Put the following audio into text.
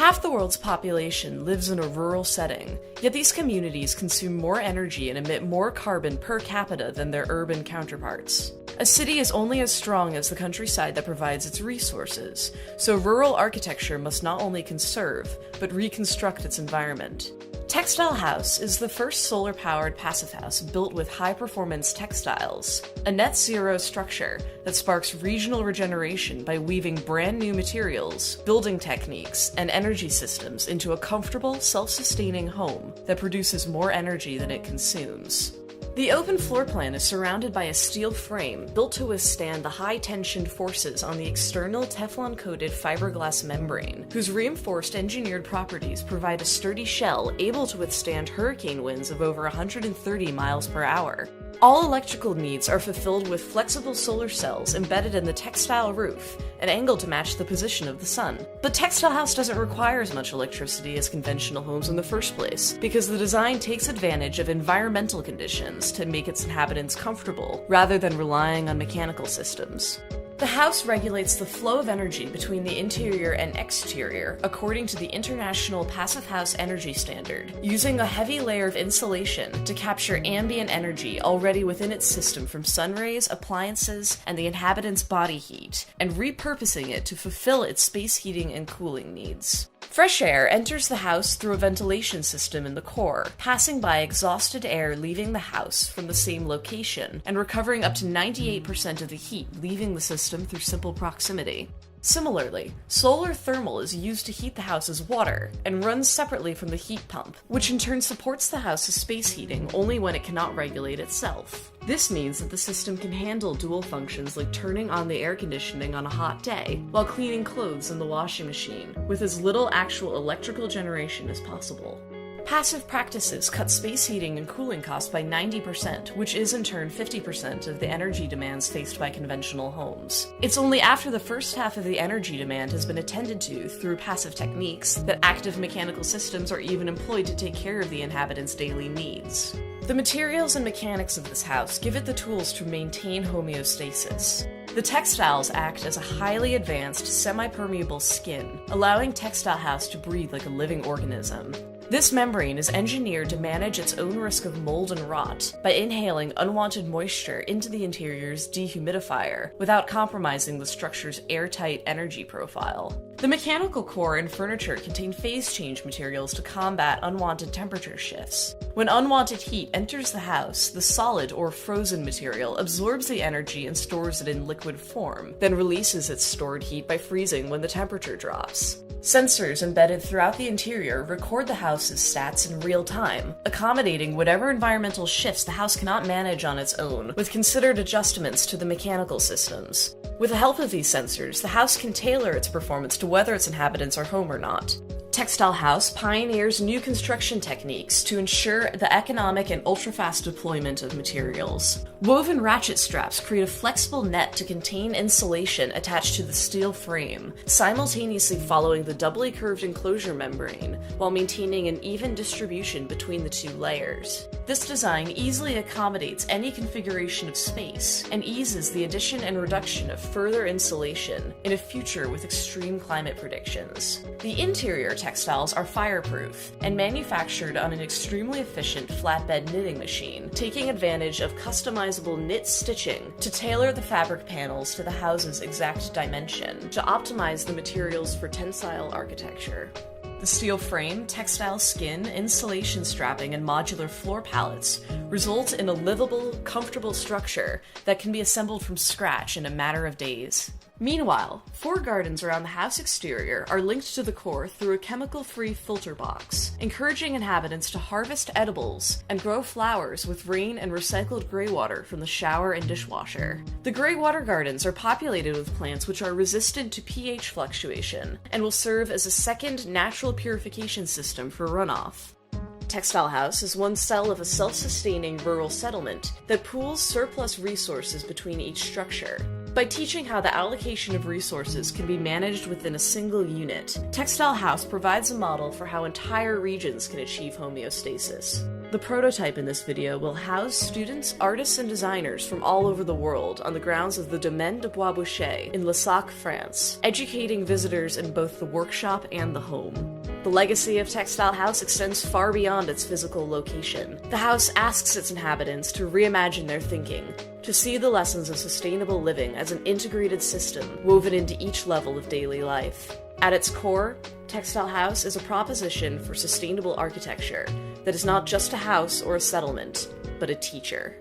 Half the world's population lives in a rural setting, yet these communities consume more energy and emit more carbon per capita than their urban counterparts. A city is only as strong as the countryside that provides its resources, so rural architecture must not only conserve, but reconstruct its environment. Techstyle Haus is the first solar-powered passive house built with high-performance textiles, a net-zero structure that sparks regional regeneration by weaving brand-new materials, building techniques, and energy systems into a comfortable, self-sustaining home that produces more energy than it consumes. The open floor plan is surrounded by a steel frame built to withstand the high-tension forces on the external Teflon-coated fiberglass membrane, whose reinforced engineered properties provide a sturdy shell able to withstand hurricane winds of over 130 miles per hour. All electrical needs are fulfilled with flexible solar cells embedded in the textile roof, an angle to match the position of the sun. But Techstyle Haus doesn't require as much electricity as conventional homes in the first place, because the design takes advantage of environmental conditions to make its inhabitants comfortable, rather than relying on mechanical systems. The house regulates the flow of energy between the interior and exterior according to the International Passive House Energy Standard, using a heavy layer of insulation to capture ambient energy already within its system from sun rays, appliances, and the inhabitants' body heat, and repurposing it to fulfill its space heating and cooling needs. Fresh air enters the house through a ventilation system in the core, passing by exhausted air leaving the house from the same location, and recovering up to 98% of the heat leaving the system through simple proximity. Similarly, solar thermal is used to heat the house's water, and runs separately from the heat pump, which in turn supports the house's space heating only when it cannot regulate itself. This means that the system can handle dual functions like turning on the air conditioning on a hot day, while cleaning clothes in the washing machine, with as little actual electrical generation as possible. Passive practices cut space heating and cooling costs by 90%, which is in turn 50% of the energy demands faced by conventional homes. It's only after the first half of the energy demand has been attended to through passive techniques that active mechanical systems are even employed to take care of the inhabitants' daily needs. The materials and mechanics of this house give it the tools to maintain homeostasis. The textiles act as a highly advanced, semi-permeable skin, allowing Techstyle Haus to breathe like a living organism. This membrane is engineered to manage its own risk of mold and rot by inhaling unwanted moisture into the interior's dehumidifier without compromising the structure's airtight energy profile. The mechanical core and furniture contain phase change materials to combat unwanted temperature shifts. When unwanted heat enters the house, the solid or frozen material absorbs the energy and stores it in liquid form, then releases its stored heat by freezing when the temperature drops. Sensors embedded throughout the interior record the house's stats in real time, accommodating whatever environmental shifts the house cannot manage on its own, with considered adjustments to the mechanical systems. With the help of these sensors, the house can tailor its performance to whether its inhabitants are home or not. Techstyle Haus pioneers new construction techniques to ensure the economic and ultra-fast deployment of materials. Woven ratchet straps create a flexible net to contain insulation attached to the steel frame, simultaneously following the doubly curved enclosure membrane, while maintaining an even distribution between the two layers. This design easily accommodates any configuration of space, and eases the addition and reduction of further insulation in a future with extreme climate predictions. The interior textiles are fireproof, and manufactured on an extremely efficient flatbed knitting machine, taking advantage of customizable knit stitching to tailor the fabric panels to the house's exact dimension, to optimize the materials for tensile architecture. The steel frame, textile skin, insulation strapping, and modular floor pallets result in a livable, comfortable structure that can be assembled from scratch in a matter of days. Meanwhile, 4 gardens around the house exterior are linked to the core through a chemical-free filter box, encouraging inhabitants to harvest edibles and grow flowers with rain and recycled grey water from the shower and dishwasher. The grey water gardens are populated with plants which are resistant to pH fluctuation and will serve as a second natural purification system for runoff. Techstyle Haus is one cell of a self-sustaining rural settlement that pools surplus resources between each structure. By teaching how the allocation of resources can be managed within a single unit, Techstyle Haus provides a model for how entire regions can achieve homeostasis. The prototype in this video will house students, artists, and designers from all over the world on the grounds of the Domaine de Bois Boucher in Lassac, France, educating visitors in both the workshop and the home. The legacy of Techstyle Haus extends far beyond its physical location. The house asks its inhabitants to reimagine their thinking, to see the lessons of sustainable living as an integrated system woven into each level of daily life. At its core, Techstyle Haus is a proposition for sustainable architecture that is not just a house or a settlement, but a teacher.